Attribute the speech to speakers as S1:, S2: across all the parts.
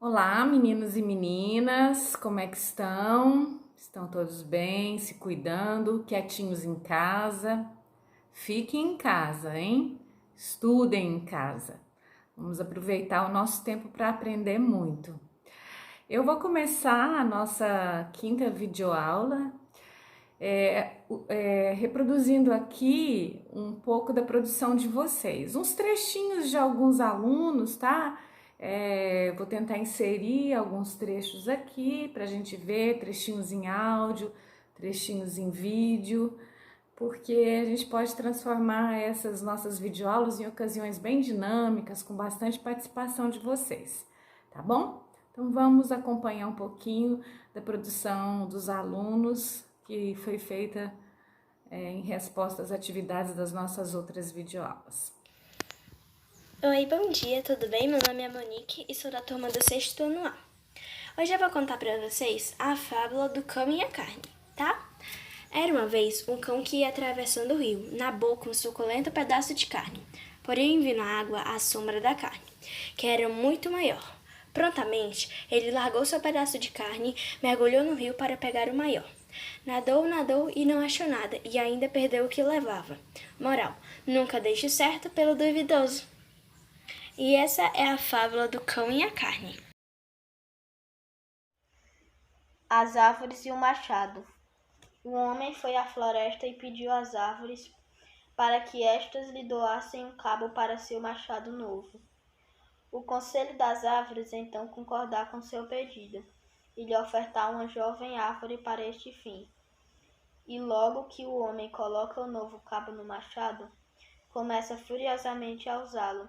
S1: Olá, meninos e meninas, como é que estão? Estão todos bem, se cuidando, quietinhos em casa? Fiquem em casa, hein? Estudem em casa. Vamos aproveitar o nosso tempo para aprender muito. Eu vou começar a nossa quinta videoaula reproduzindo aqui um pouco da produção de vocês, uns trechinhos de alguns alunos, tá? Vou tentar inserir alguns trechos aqui para a gente ver, trechinhos em áudio, trechinhos em vídeo, porque a gente pode transformar essas nossas videoaulas em ocasiões bem dinâmicas, com bastante participação de vocês, tá bom? Então vamos acompanhar um pouquinho da produção dos alunos que foi feita em resposta às atividades das nossas outras videoaulas.
S2: Oi, bom dia, tudo bem? Meu nome é Monique e sou da turma do 6º ano A. Hoje eu vou contar para vocês a fábula do cão e a carne, tá? Era uma vez um cão que ia atravessando o rio, na boca um suculento pedaço de carne, porém viu na água a sombra da carne, que era muito maior. Prontamente, ele largou seu pedaço de carne, mergulhou no rio para pegar o maior. Nadou e não achou nada, e ainda perdeu o que levava. Moral: nunca deixe certo pelo duvidoso. E essa é a fábula do cão e a carne.
S3: As árvores e o machado. O homem foi à floresta e pediu às árvores para que estas lhe doassem um cabo para seu machado novo. O conselho das árvores então concordar com seu pedido e lhe ofertar uma jovem árvore para este fim. E logo que o homem coloca o novo cabo no machado, começa furiosamente a usá-lo,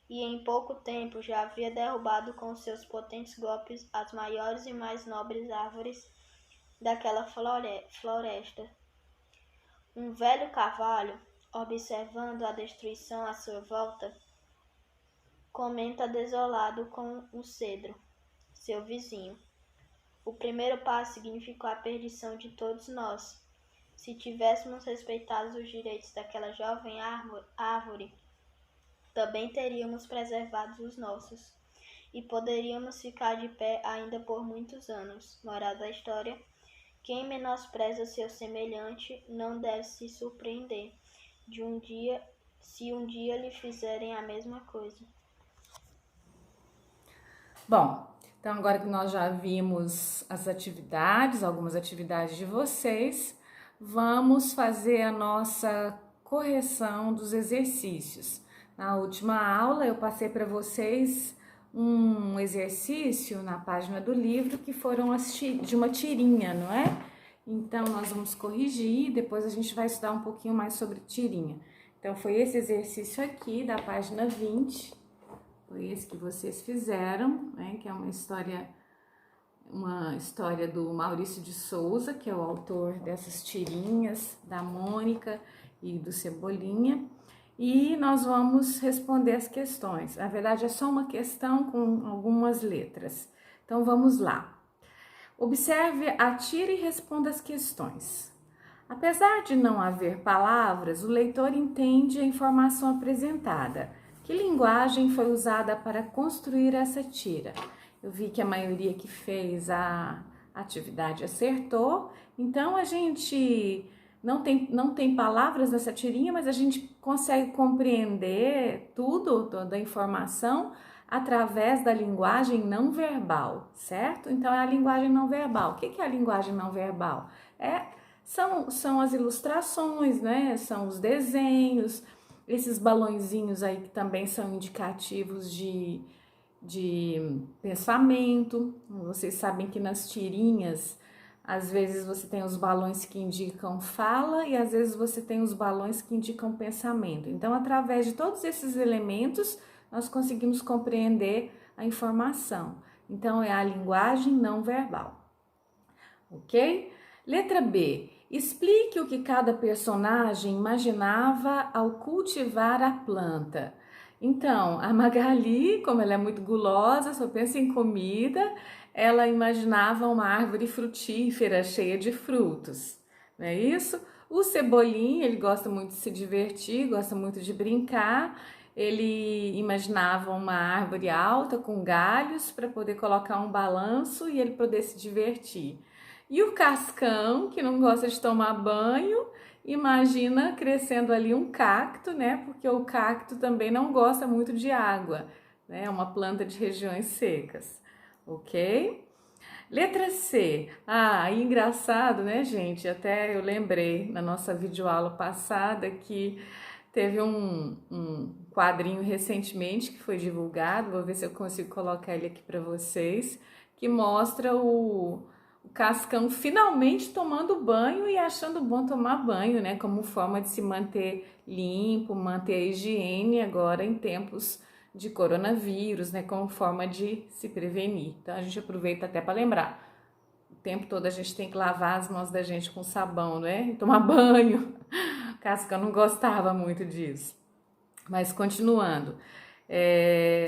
S3: e em pouco tempo já havia derrubado com seus potentes golpes as maiores e mais nobres árvores daquela floresta. Um velho cavalo, observando a destruição à sua volta, comenta desolado com o cedro, seu vizinho: o primeiro passo significou a perdição de todos nós. Se tivéssemos respeitado os direitos daquela jovem árvore, também teríamos preservado os nossos, e poderíamos ficar de pé ainda por muitos anos. Moral da história: quem menospreza seu semelhante não deve se surpreender se um dia lhe fizerem a mesma coisa.
S1: Bom, então agora que nós já vimos as atividades, algumas atividades de vocês, vamos fazer a nossa correção dos exercícios. Na última aula eu passei para vocês um exercício na página do livro que foram de uma tirinha, não é? Então nós vamos corrigir, depois a gente vai estudar um pouquinho mais sobre tirinha. Então foi esse exercício aqui da página 20. Foi esse que vocês fizeram, né? Que é uma história do Maurício de Souza, que é o autor dessas tirinhas, da Mônica e do Cebolinha. E nós vamos responder as questões. Na verdade, é só uma questão com algumas letras. Então, vamos lá. Observe, atire e responda as questões. Apesar de não haver palavras, o leitor entende a informação apresentada. Que linguagem foi usada para construir essa tira? Eu vi que a maioria que fez a atividade acertou, então a gente não tem palavras nessa tirinha, mas a gente consegue compreender toda a informação através da linguagem não verbal, certo? Então é a linguagem não verbal. O que é a linguagem não verbal? São as ilustrações, né? São os desenhos, esses balõezinhos aí que também são indicativos de pensamento. Vocês sabem que nas tirinhas, às vezes você tem os balões que indicam fala e às vezes você tem os balões que indicam pensamento. Então, através de todos esses elementos, nós conseguimos compreender a informação. Então, é a linguagem não verbal. Ok? Letra B. Explique o que cada personagem imaginava ao cultivar a planta. Então, a Magali, como ela é muito gulosa, só pensa em comida, ela imaginava uma árvore frutífera cheia de frutos, não é isso? O Cebolinha, ele gosta muito de se divertir, gosta muito de brincar, ele imaginava uma árvore alta com galhos para poder colocar um balanço e ele poder se divertir. E o Cascão, que não gosta de tomar banho, imagina crescendo ali um cacto, né? Porque o cacto também não gosta muito de água, né? É uma planta de regiões secas, ok? Letra C. Engraçado, né, gente? Até eu lembrei na nossa videoaula passada que teve um quadrinho recentemente que foi divulgado, vou ver se eu consigo colocar ele aqui para vocês, que mostra o Cascão finalmente tomando banho e achando bom tomar banho, né? Como forma de se manter limpo, manter a higiene agora em tempos de coronavírus, né? Como forma de se prevenir. Então a gente aproveita até para lembrar. O tempo todo a gente tem que lavar as mãos da gente com sabão, né? E tomar banho. O Cascão não gostava muito disso. Mas continuando.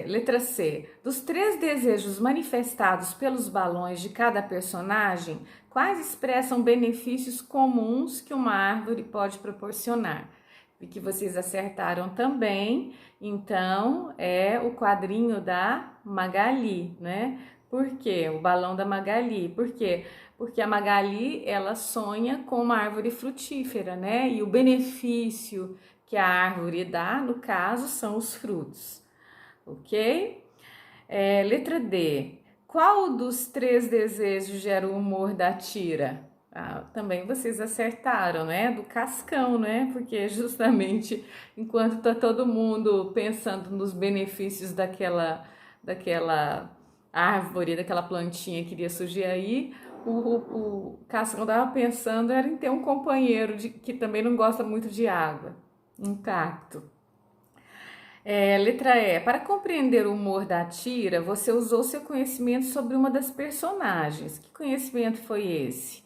S1: Letra C. Dos 3 desejos manifestados pelos balões de cada personagem, quais expressam benefícios comuns que uma árvore pode proporcionar? E que vocês acertaram também, então é o quadrinho da Magali, né? Por quê? O balão da Magali. Por quê? Porque a Magali, ela sonha com uma árvore frutífera, né? E o benefício que a árvore dá, no caso, são os frutos. Ok? Letra D. Qual dos 3 desejos gera o humor da Tira? Também vocês acertaram, né? Do Cascão, né? Porque justamente enquanto tá todo mundo pensando nos benefícios daquela árvore, daquela plantinha que iria surgir aí, o Cascão estava pensando era em ter um companheiro que também não gosta muito de água, um cacto. Letra E. Para compreender o humor da Tira, você usou seu conhecimento sobre uma das personagens. Que conhecimento foi esse?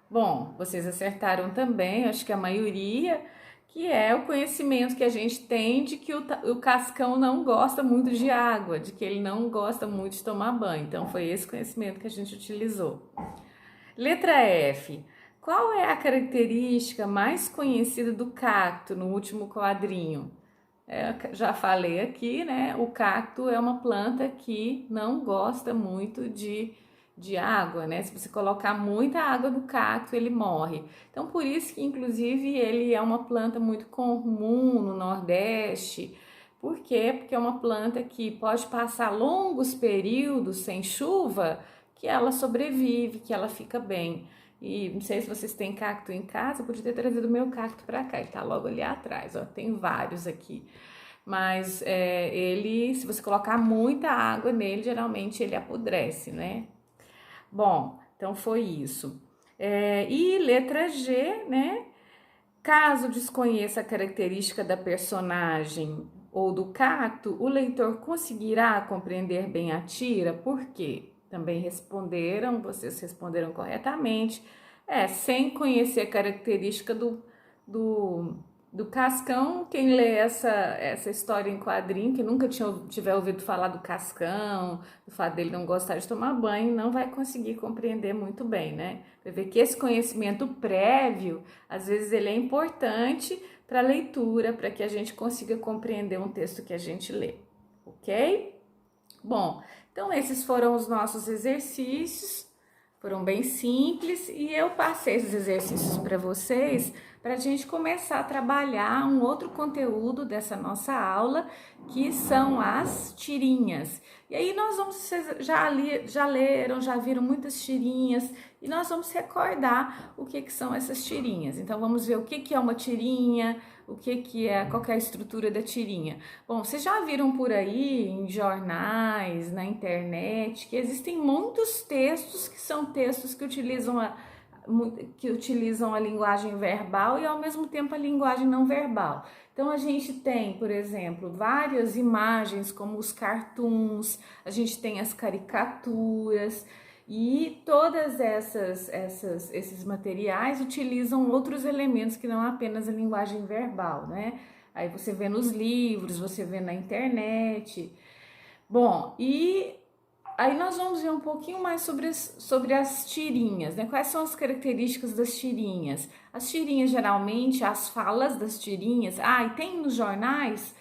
S1: Bom, vocês acertaram também, acho que a maioria, que é o conhecimento que a gente tem de que o Cascão não gosta muito de água, de que ele não gosta muito de tomar banho. Então, foi esse conhecimento que a gente utilizou. Letra F. Qual é a característica mais conhecida do cacto no último quadrinho? Já falei aqui, né? O cacto é uma planta que não gosta muito de água, né? Se você colocar muita água no cacto, ele morre. Então, por isso que, inclusive, ele é uma planta muito comum no Nordeste. Por quê? Porque é uma planta que pode passar longos períodos sem chuva, que ela sobrevive, que ela fica bem. E não sei se vocês têm cacto em casa, eu podia ter trazido o meu cacto para cá, ele tá logo ali atrás, ó, tem vários aqui. Mas ele, se você colocar muita água nele, geralmente ele apodrece, né? Bom, então foi isso. E letra G, né? Caso desconheça a característica da personagem ou do cacto, o leitor conseguirá compreender bem a tira. Por quê? Também vocês responderam corretamente. Sem conhecer a característica do Cascão, quem lê essa história em quadrinho, que nunca tiver ouvido falar do Cascão, do fato dele não gostar de tomar banho, não vai conseguir compreender muito bem, né? Vai ver que esse conhecimento prévio, às vezes ele é importante para a leitura, para que a gente consiga compreender um texto que a gente lê, ok? Bom, então esses foram os nossos exercícios, foram bem simples e eu passei esses exercícios para vocês para a gente começar a trabalhar um outro conteúdo dessa nossa aula, que são as tirinhas. E aí vocês já leram, já viram muitas tirinhas e nós vamos recordar o que são essas tirinhas. Então vamos ver o que é uma tirinha, qual que é a estrutura da tirinha. Bom, vocês já viram por aí em jornais, na internet, que existem muitos textos que são textos que utilizam a linguagem verbal e ao mesmo tempo a linguagem não verbal. Então a gente tem, por exemplo, várias imagens como os cartoons, a gente tem as caricaturas e todas esses materiais utilizam outros elementos que não apenas a linguagem verbal, né? Aí você vê nos livros, você vê na internet. Bom, e aí nós vamos ver um pouquinho mais sobre as tirinhas, né? Quais são as características das tirinhas? As tirinhas, geralmente, as falas das tirinhas... e tem nos jornais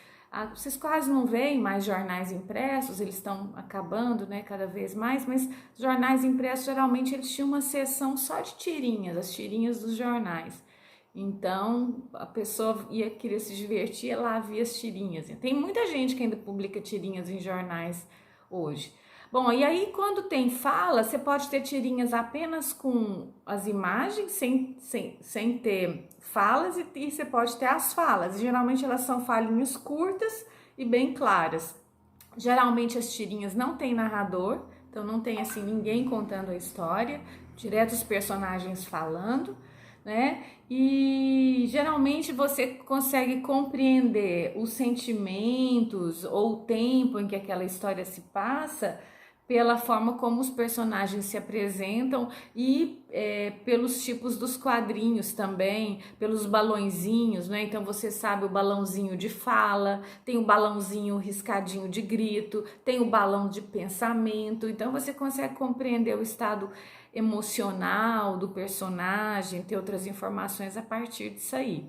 S1: Vocês quase não veem mais jornais impressos, eles estão acabando, né, cada vez mais, mas jornais impressos geralmente eles tinham uma seção só de tirinhas, as tirinhas dos jornais. Então a pessoa ia querer se divertir, ela via as tirinhas. Tem muita gente que ainda publica tirinhas em jornais hoje. Bom, e aí quando tem fala, você pode ter tirinhas apenas com as imagens, sem ter falas, e você pode ter as falas. Geralmente elas são falinhas curtas e bem claras. Geralmente as tirinhas não tem narrador, então não tem assim ninguém contando a história, direto os personagens falando, né? E geralmente você consegue compreender os sentimentos ou o tempo em que aquela história se passa pela forma como os personagens se apresentam e pelos tipos dos quadrinhos também, pelos balãozinhos, né? Então você sabe o balãozinho de fala, tem o balãozinho riscadinho de grito, tem o balão de pensamento, então você consegue compreender o estado emocional do personagem, ter outras informações a partir disso aí,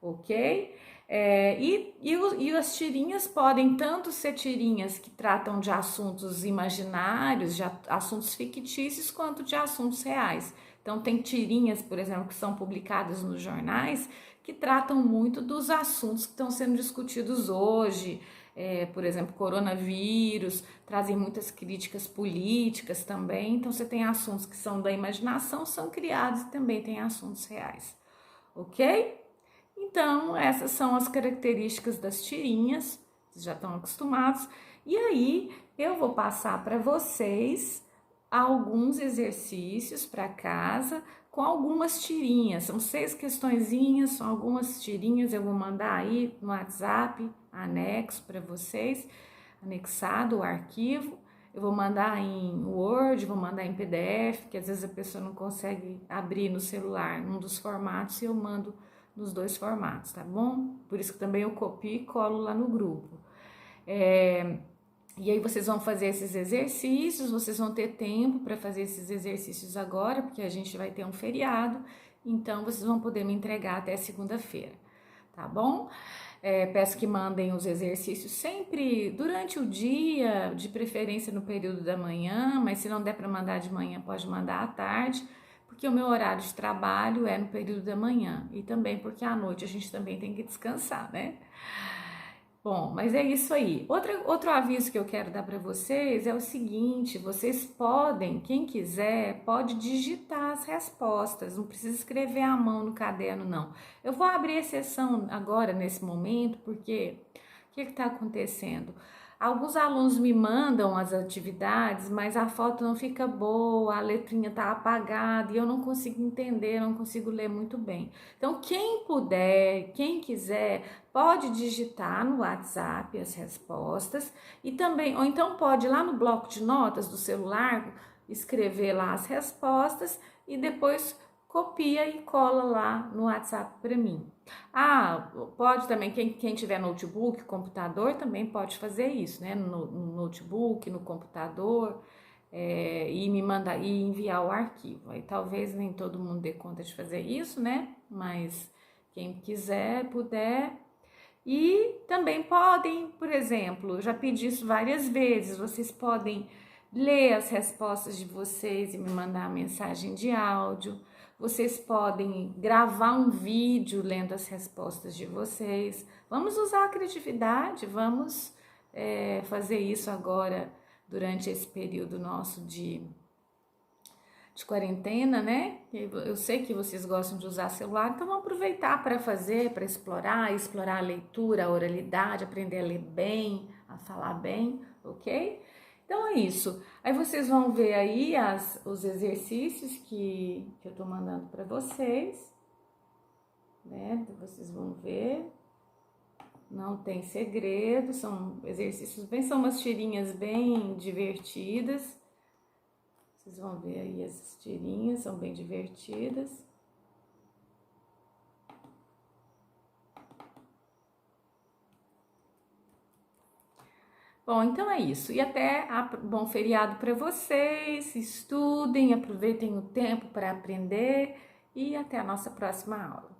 S1: ok? E as tirinhas podem tanto ser tirinhas que tratam de assuntos imaginários, de assuntos fictícios, quanto de assuntos reais. Então tem tirinhas, por exemplo, que são publicadas nos jornais, que tratam muito dos assuntos que estão sendo discutidos hoje, por exemplo, coronavírus, trazem muitas críticas políticas também. Então você tem assuntos que são da imaginação, são criados, e também tem assuntos reais, ok? Então, essas são as características das tirinhas, vocês já estão acostumados. E aí, eu vou passar para vocês alguns exercícios para casa com algumas tirinhas. São 6 questõezinhas, são algumas tirinhas, eu vou mandar aí no WhatsApp, anexo para vocês, anexado o arquivo. Eu vou mandar em Word, vou mandar em PDF, que às vezes a pessoa não consegue abrir no celular, num dos formatos, e eu mando nos 2 formatos, tá bom? Por isso que também eu copio e colo lá no grupo. E aí vocês vão fazer esses exercícios, vocês vão ter tempo para fazer esses exercícios agora, porque a gente vai ter um feriado, então vocês vão poder me entregar até segunda-feira, tá bom? Peço que mandem os exercícios sempre durante o dia, de preferência no período da manhã, mas se não der para mandar de manhã, pode mandar à tarde, porque o meu horário de trabalho é no período da manhã, e também porque à noite a gente também tem que descansar, né? Bom, mas é isso aí. Outro aviso que eu quero dar para vocês é o seguinte: vocês podem, quem quiser, pode digitar as respostas, não precisa escrever à mão no caderno, não. Eu vou abrir a sessão agora, nesse momento, porque o que está acontecendo? Alguns alunos me mandam as atividades, mas a foto não fica boa, a letrinha tá apagada e eu não consigo entender, não consigo ler muito bem. Então, quem puder, quem quiser, pode digitar no WhatsApp as respostas e também, ou então pode ir lá no bloco de notas do celular, escrever lá as respostas e depois copia e cola lá no WhatsApp para mim. Pode também, quem tiver notebook, computador, também pode fazer isso, né? No notebook, no computador, e me mandar e enviar o arquivo. Aí talvez nem todo mundo dê conta de fazer isso, né? Mas quem quiser, puder. E também podem, por exemplo, já pedi isso várias vezes, vocês podem ler as respostas de vocês e me mandar mensagem de áudio. Vocês podem gravar um vídeo lendo as respostas de vocês. Vamos usar a criatividade, vamos fazer isso agora durante esse período nosso de quarentena, né? Eu sei que vocês gostam de usar celular, então vamos aproveitar para fazer, para explorar a leitura, a oralidade, aprender a ler bem, a falar bem, ok? Então é isso. Aí vocês vão ver aí os exercícios que eu tô mandando para vocês, né? Então, vocês vão ver. Não tem segredo, são exercícios são umas tirinhas bem divertidas. Vocês vão ver aí essas tirinhas, são bem divertidas. Bom, então é isso. E até bom feriado para vocês. Estudem, aproveitem o tempo para aprender e até a nossa próxima aula.